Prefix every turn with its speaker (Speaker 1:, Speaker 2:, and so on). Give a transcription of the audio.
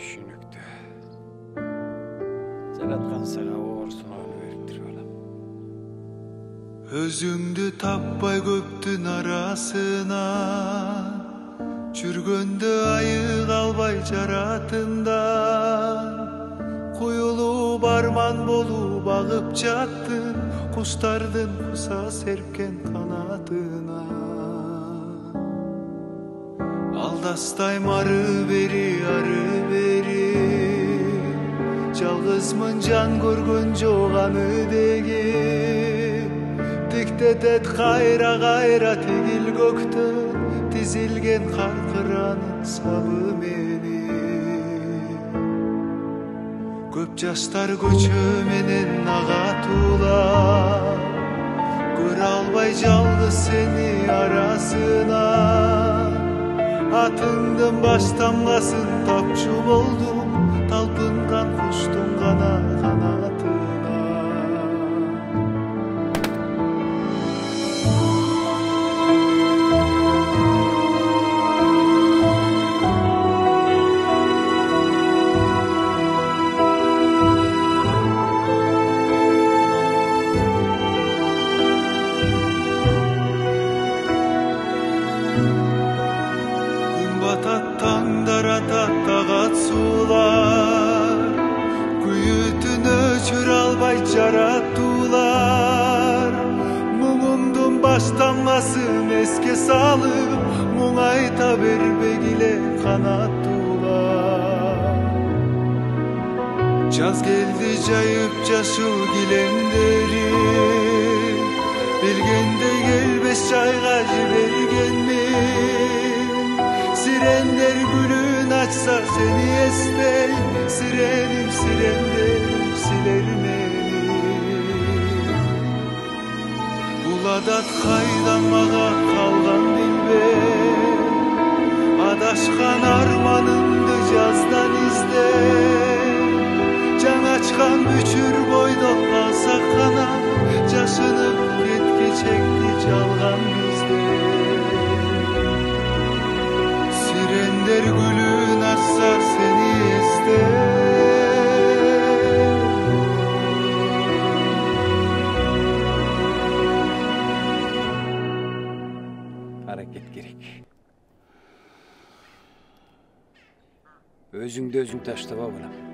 Speaker 1: Түшүнүктүү. Жараткан сага оорусун бериптир балам.
Speaker 2: Өзүңдү таппай көптүн арасына, жүргөндө айык албай жаратымдан. Куюлуп арман болуп агып жаттым, куштардын куса серпкен канатына. Алдастайм ары бери, жалгызмын жан көргөн жок аны деген. Тиктетет кайра тигил көктөн, тизилген каркыранын сабы мени. Көп жаштар көчө менен агатуулар, көрө албай жалгыз сени арасына. Атыңдын баш тамгасын тапчу болдум, талпынган куштун гана канатына. Таңдар атат тагат суулар, күйүтүн өчүр албай жараттуулар. Муңумдун баш тамгасын эске салып, муң айта бербегиле канаттуулар. Жаз келди жайып жашоо килемдери, билгендей келбес жайга жибергенмин. Сирендер гүлүн açsa seni estey, sirenim sirenderim siler meni. Bul adat kaydan maga kalgan bilbem, adashkan armanımdı жаздан izle. Can açkan büçür boyda kalsak kana, yaşınıp yetkecekti çalgan bizde. Sirenler gülün açsa seni ister.
Speaker 1: Hareket gerek. Özüңdü özüң таштаба балам.